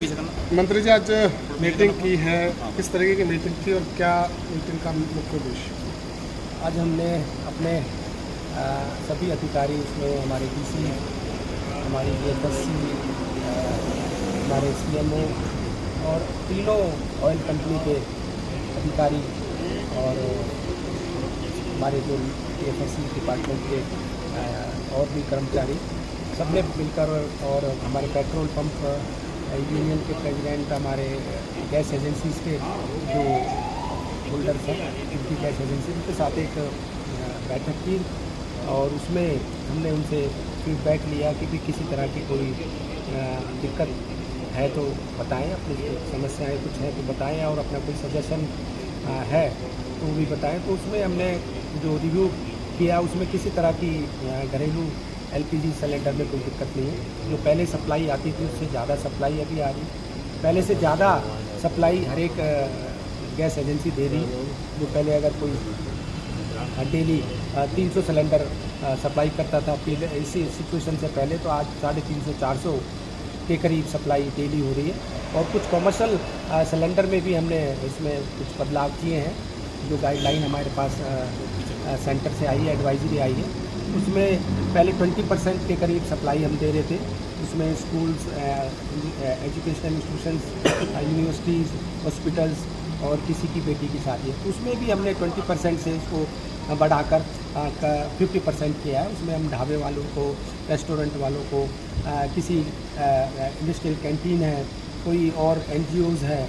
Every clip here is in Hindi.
मंत्री जी आज मीटिंग की है, किस तरीके की मीटिंग थी और क्या मीटिंग का मुख्य उद्देश्य? आज हमने अपने सभी अधिकारी, उसमें हमारे डीसी, हमारी एफएससी, हमारे सीएमओ और तीनों ऑयल कंपनी के अधिकारी और हमारे जो एफएससी डिपार्टमेंट के और भी कर्मचारी सबने मिलकर और हमारे पेट्रोल पंप यूनियन के प्रेसिडेंट, हमारे गैस एजेंसीज के जो होल्डर्स हैं उनकी गैस एजेंसी के साथ एक बैठक की और उसमें हमने उनसे फीडबैक लिया कि भी किसी तरह की कोई दिक्कत है तो बताएं, अपनी समस्याएं कुछ हैं तो बताएं और अपना कोई सजेशन है तो वो भी बताएं। तो उसमें हमने जो रिव्यू किया उसमें किसी तरह की घरेलू एलपीजी सिलेंडर में कोई दिक्कत नहीं है। जो पहले सप्लाई आती थी उससे ज़्यादा सप्लाई अभी आ रही है, पहले से ज़्यादा सप्लाई हर एक गैस एजेंसी दे रही है। जो पहले अगर कोई डेली 300 सिलेंडर सप्लाई करता था इसी सिचुएशन से पहले, तो आज 350-400 के करीब सप्लाई डेली हो रही है। और कुछ कॉमर्शियल सिलेंडर में भी हमने इसमें कुछ बदलाव किए हैं। जो गाइडलाइन हमारे पास सेंटर से आई है, एडवाइजरी आई है, उसमें पहले 20% के करीब सप्लाई हम दे रहे थे। उसमें schools, educational institutions, universities, hospitals और किसी की बेटी की शादी है, उसमें भी हमने 20% से इसको बढ़ाकर 50% किया है। उसमें हम ढाबे वालों को, रेस्टोरेंट वालों को, किसी इंडस्ट्रियल कैंटीन है, कोई और NGOs है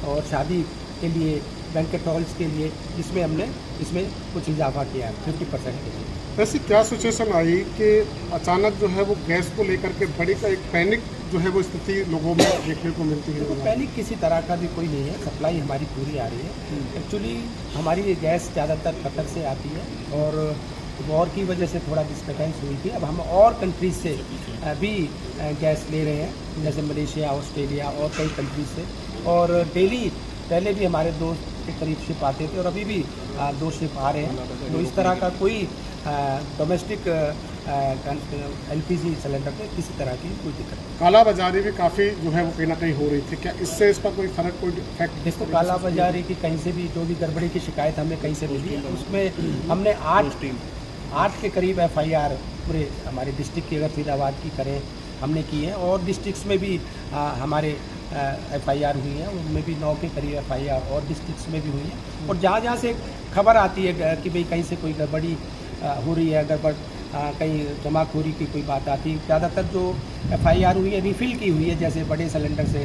और शादी के लिए बैंकेट हॉल्स के लिए, इसमें हमने इसमें कुछ इजाफा किया है 50% के लिए। वैसे क्या सिचुएशन आई कि अचानक जो है वो गैस को लेकर के बड़ी का एक पैनिक जो है वो स्थिति लोगों में देखने को मिलती है? तो पैनिक किसी तरह का भी कोई नहीं है, सप्लाई हमारी पूरी आ रही है। एक्चुअली हमारी ये गैस ज़्यादातर कतर से आती है और वॉर की वजह से थोड़ा डिस्टर्बेंस हुई थी। अब हम और कंट्रीज से भी गैस ले रहे हैं, जैसे मलेशिया, ऑस्ट्रेलिया और कई कंट्रीज से। और डेली पहले भी हमारे 2 के करीब शिप आते थे और अभी भी 2 शिप आ रहे हैं। तो इस तरह का कोई डोमेस्टिक एलपीजी सिलेंडर पे किसी तरह की कोई दिक्कत नहीं। काला बाजारी भी काफ़ी जो है वो कहीं ना कहीं हो रही थी, क्या इससे इस पर कोई फर्क, कोई इफेक्ट? देखो, काला बाजारी की कहीं से भी जो भी गड़बड़ी की शिकायत हमें कहीं से मिली, उसमें हमने 8 के करीब FIR पूरे हमारे डिस्ट्रिक्ट की, अगर फरीदाबाद की करें, हमने की है। और डिस्ट्रिक्ट्स में भी हमारे FIR हुई है, उनमें भी 9 के करीब FIR और डिस्ट्रिक्ट्स में भी हुई है। और जहाँ से खबर आती है कि भाई कहीं से कोई गड़बड़ी हो रही है, गड़बड़ कहीं जमाखोरी की कोई बात आती है, ज़्यादातर जो FIR हुई है रिफ़िल की हुई है, जैसे बड़े सिलेंडर से